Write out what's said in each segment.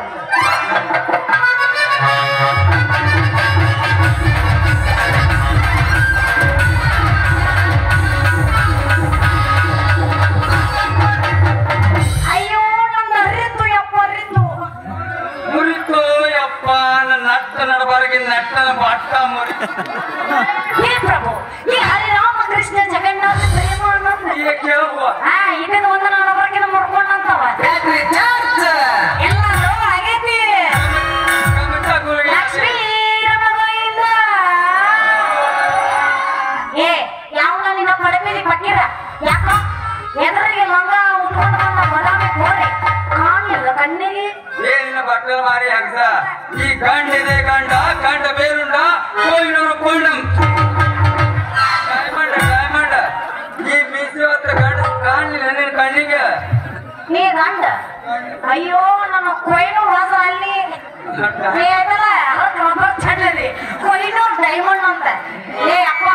ಬಂದು ಅಯ್ಯೋ ನನ್ನ ಅರಿತು ಯಪ್ಪ ಅರಿತು ಮುರಿತು ಯಪ್ಪ ನನ್ನ ನಟ್ಟ ನಡಬಾರಗಿ ನಟ್ಟನ ಬಾಟ ಮುರಿ ಹೇ ಪ್ರಭು ಈ ಹರಿರಾಮಕೃಷ್ಣ ಜಗನ್ನಾಥ ಪ್ರೇಮಾನಂದ ಈಗ ಕೇಳುವ ಇದನ್ನ ಒಂದು ನಾನು ಹೊರಗಿನ ಮುರ್ಕೊಂಡಂತವ ಎಲ್ಲರೂ ಆಗೈತಿ ಲಕ್ಷ್ಮೀ ರಮಗೋಯಿಂದ ಏ ಯಾವನ ನಿನ್ನ ಪಡಮೇಲಿ ಪಟ್ಟಿರ ಯಾಕ ಎದುರಿಗೆ ಲಂಗ ಉಟ್ಕೊಂಡು ಬಂದ ಬದಾಮಿ ಕೋರೆ ಕಾಣಲಿಲ್ಲ ಕಣ್ಣಿಗೆ ಏನಿನ ಬಟ್ಟಲ ಮಾರಿ ಹಗ್ಸ ಈ ಗಂಡಿದೆ ಗಂಡ ಗಂಡ ಬೇರುಂಡ ಕೋಯಿನವರು ಕೊಂಡಂ ಡೈಮಂಡ್ ಡೈಮಂಡ್ ಈ ಮೀಸಿ ಹತ್ರ ಗಂಡ ಕಾಣಲಿಲ್ಲ ನಿನ್ನ ಕಣ್ಣಿಗೆ ನೀ ಗಂಡ ಅಯ್ಯೋ ನನ್ನ ಕೊಯ್ನೂರು ಹೊಸ ಅಲ್ಲಿ ಅದಲ್ಲ ರಬ್ಬರ್ ಚಂಡಲಿ ಕೊಯ್ನೂರು ಡೈಮಂಡ್ ಅಂತ ಏ ಅಪ್ಪ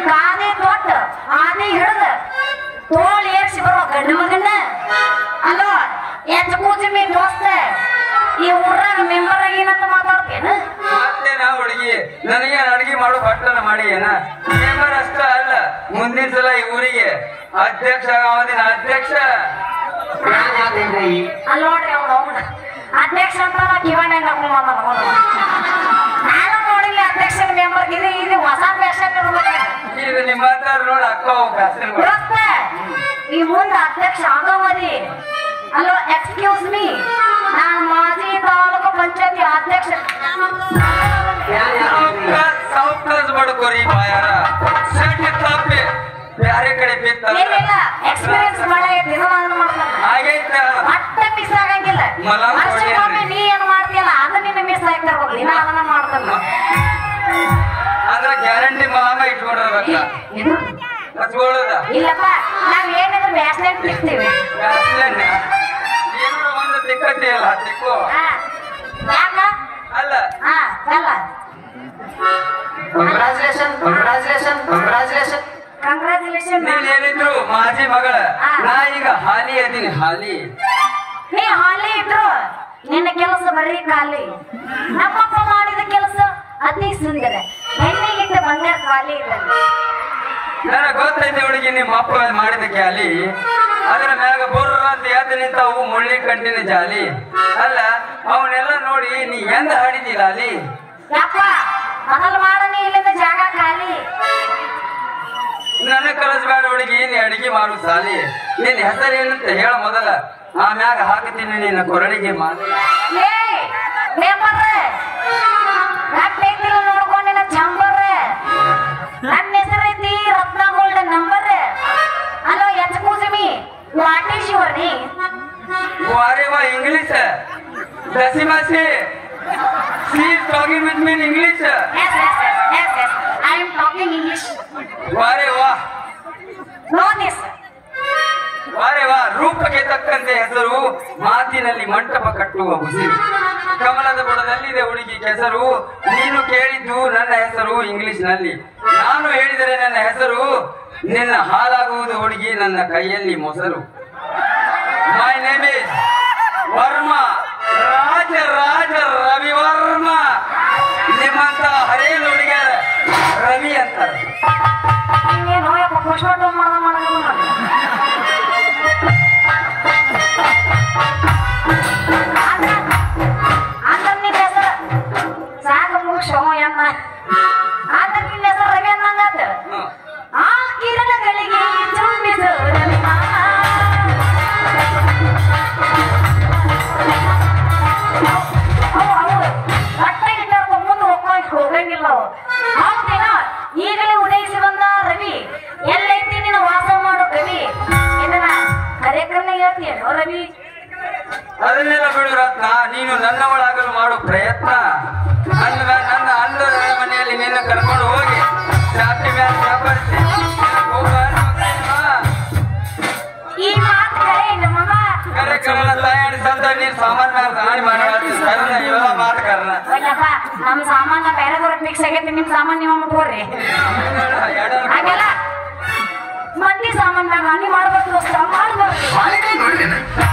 ಕಾದಿ ದೊಡ್ಡ ಆದಿ ಹಿಡ್ದ ತೋಳ್ ಏರ್ಸಿ ಬರೋ ಗಂಡು ಮಗನ ಅಲೋ ಎಚ್ ಕೂಚಿ ಮೀ ದೋಸ್ತ ಈ ಊರಾಗ ಮೆಂಬರ್ ಆಗಿನಂತ ಮಾತಾಡ್ತೇನು ಮತ್ತೆ ನಾ ಹುಡುಗಿ ನನಗೆ ಅಡಿಗೆ ಮಾಡೋ ಭಟ್ಟನ ಮಾಡಿ ಏನ ಮೆಂಬರ್ ಅಷ್ಟ ಅಲ್ಲ ಮುಂದಿನ ಸಲ ಈ ಊರಿಗೆ ಅಧ್ಯಕ್ಷ ಆಗೋದಿನ ಅಧ್ಯಕ್ಷ ಅಲ್ಲಿ ನೋಡ್ರಿ ಅವ್ನು ಅವನ ಅಧ್ಯಕ್ಷ ಅಂತ ಕಿವಣ್ಣ ನಾನು ನೋಡಿಲ್ಲ ಅಧ್ಯಕ್ಷನ ಮೆಂಬರ್ ಇದು ಹೊಸ ಫ್ಯಾಷನ್ ಇದು ನಿಮ್ಮಂತ ನೋಡಿ ಅಕ್ಕ ದೋಸ್ತ ಈ ಮುಂದೆ ಅಧ್ಯಕ್ಷ ಆಗೋವರಿ ಅಲೋ ಎಕ್ಸ್ಕ್ಯೂಸ್ ಮೀ ನಾನು ಮಾಜಿ ತಾಲೂಕು ಪಂಚಾಯತಿ ಅಧ್ಯಕ್ಷ ಸಾವ್ಕಾಸ್ ಬಡ್ಕೋರಿ ಬಾಯಾರ ಸೆಟ್ ತಪ್ಪಿ ಬ್ಯಾರೆ ಕಡೆ ಬಿತ್ತ ಏನಿಲ್ಲ ಎಕ್ಸ್ಪೀರಿಯನ್ಸ್ ಮಾಡೈತಿ ಆಗೈತ ಮತ್ತೆ ಮಿಸ್ ಆಗಂಗಿಲ್ಲ ವರ್ಷಕ್ಕೊಮ್ಮೆ ನೀ ಏನ್ ಮಾಡ್ತೀಯಲ್ಲ ಅದು ನಿನ್ನ ಮಿಸ್ ಆಗ್ತಾ ಹೋಗ್ಲಿ ನಾ ಅದನ್ನ ಮಾಡ್ತಲ್ಲ ಅಂದ್ರೆ ಗ್ಯಾರಂಟಿ ಮಲಾಮ ಇಟ್ಕೊಂಡಿರ್ಬೇಕ ಹಚ್ಕೊಳ್ಳೋದ ಇಲ್ಲಪ್ಪ ನಾವ್ ಏನಿದ್ರು ಬ್ಯಾಸ್ಲೆಟ್ ತಿಕ್ತೀವಿ ಏನೋ ಒಂದು ತಿಕ್ಕತಿ ಅಲ್ಲ ತಿಕ್ಕು ಯಾಕ ಅಲ್ಲ ಅಲ್ಲ ಕಂಗ್ರಾಚುಲೇಷನ್ ನೀನ್ ಏನಿದ್ರು ಮಾಜಿ ಮಗಳ ನಾ ಈಗ ಹಾಲಿ ಅದೀನಿ ಹಾಲಿ ನೀ ಹಾಲಿ ಇದ್ರು ನಿನ್ನ ಕೆಲಸ ಬರೀ ಖಾಲಿ ನಮ್ಮಪ್ಪ ಮಾಡಿದ ಕೆಲಸ ಅತಿ ಸುಂದರ ಹೆಣ್ಣಿಗಿಟ್ಟ ಬಂಗಾರ ಖಾಲಿ ಇಲ್ಲ ನನಗೆ ಗೊತ್ತೈತೆ ಹುಡುಗಿ ನಿಮ್ಮ ಅಪ್ಪ ಮಾಡಿದ ಕ್ಯಾಲಿ ಅದರ ಮ್ಯಾಗ ಬುರ್ರ ಅಂತ ಎದ್ದು ನಿಂತವು ಮುಳ್ಳಿ ಕಂಟಿನ ಜಾಲಿ ಅಲ್ಲ ಅವನ್ನೆಲ್ಲ ನೋಡಿ ನೀ ಎಂದ ಹಾಡಿದಿಲ್ಲ ಅಲ್ಲಿ ಯಪ್ಪ ಮೊದಲು ಮಾಡನಿ ಇಲ್ಲಿಂದ ಜಾಗ ಖಾಲಿ ನನ್ನ ಕಲಿಸ್ಬೇಡ ಹುಡುಗಿ ನೀ ಅಡಿಗೆ ಮಾಡು ಸಾಲಿ ನಿನ್ನ ಹೆಸರು ಏನಂತ ಹೇಳ ಮೊದಲ ಆಮ್ಯಾಗ ಹಾಕುತ್ತೀನಿ ನಿನ್ನ ಕೊರಳಿಗೆ ಮಾಲಿ ನೋಡ್ಕೊಂಡಿನ ಚಂಬರ್ ನನ್ನ ಹೆಸರೈತಿ ರತ್ನ ಗೋಲ್ಡನ್ ನಂಬರ್ ಹಲೋ ಎಚ್ ಕೂಸಮಿ ವಾಟ್ ಈಸ್ ಯುವರ್ ನೇಮ್ ವಾರೆ ವಾ ಇಂಗ್ಲಿಷ್ ದಸಿಮಾಸಿ she is talking with me in English yes I am talking English ವಾರೆ ವಾ no this ವಾರೆ ವಾ ರೂಪಕ್ಕೆ ತಕ್ಕಂತೆ ಹೆಸರು ಮಾತಿನಲ್ಲಿ ಮಂಟಪ ಕಟ್ಟುವ ಉಸಿರು ಕಮಲದ ಬುಡದಲ್ಲಿದೆ ಹುಡುಗಿ ಕೆಸರು ನೀನು ಕೇಳಿದ್ದು ನನ್ನ ಹೆಸರು ಇಂಗ್ಲಿಷ್ ನಲ್ಲಿ ನಾನು ಹೇಳಿದರೆ ನನ್ನ ಹೆಸರು ನಿನ್ನ ಹಾಲಾಗುವುದು ಹುಡುಗಿ ನನ್ನ ಕೈಯಲ್ಲಿ ಮೊಸರು ಮೈ ನೇಮ್ ಇಸ್ ವರ್ಮ ರಾಜ ರಾಜ ರವಿ ವರ್ಮ ನಿಮ್ಮಂತ ಹರೇನು ಹುಡುಗಿಯರ ರವಿ ಅಂತಾರೆ ನೀನು ಯಪ್ಪ ಪುಷ್ಪ ಅಂದ್ರೆ ನಿನ್ನ ಹೆಸರು ಸಾಕು ಮುಗಿಸೋ ಅಮ್ಮ ಅಂದ್ರೆ ನಿನ್ನ ಹೆಸರು ರವಿ ಅನ್ನಂಗಾತ ಆ ಕಿರಣಗಳಿಗೆ ಚುಂಬಿಸು ರವಿ ಹೊಟ್ಟೆ ಇಟ್ಟಾರ್ದು ಮುಂದೆ ಹೋಗಂಗಿಲ್ಲ ಹೌದೇನ ಈಗಲೇ ಉದಯಿಸಿ ಬಂದ ರವಿ ಎಲ್ಲೈತಿ ನೀನು ವಾಸ ಮಾಡೋ ಕವಿ ಇದನ್ನ ಕಾರ್ಯಕ್ರಮ ಹೇಳ್ತೀಯೋ ರವಿ ಅದನ್ನೆಲ್ಲ ಬಿಡು ರತ್ನ ನೀನು ನನ್ನವಳಾಗಲು ಮಾಡೋ ಪ್ರಯತ್ನ ನನ್ನ ಅಣ್ಣನ ಮನೆಯಲ್ಲಿ ನಿನ್ನ ಕರ್ಕೊಂಡು ಹೋಗಿ ಚಾಪಿ ಮ್ಯಾಲ ವ್ಯಾಪಾರಿಸಿ ಈ ಮಾತು ಕರೆ ನಮ್ಮಮ್ಮ ಕಾರ್ಯಕ್ರಮ ತಯಾರಿ ಸಂತ ನೀನು ಸಾಮಾನ್ಯ ಹಾನಿ ಮಾಡಿ ಇವೆಲ್ಲ ಮಾತು ಕಾರಣ ಒಳ್ಳಪ್ಪ ನಮ್ಮ ಸಾಮಾನ ಬೇರೆದವ್ರ ಫಿಕ್ಸ್ ಆಗೈತಿ ನಿಮ್ ಸಾಮಾನ್ ನೀವು ಮುಟ್ಕೋರಿ ಹಾಗೆಲ್ಲ ಮಂದಿ ಸಾಮಾನ್ ಹಾನಿ ಮಾಡ್ಬೇಕು ದೋಸ್ತ ಮಾಡ್ಬಾರ್ದು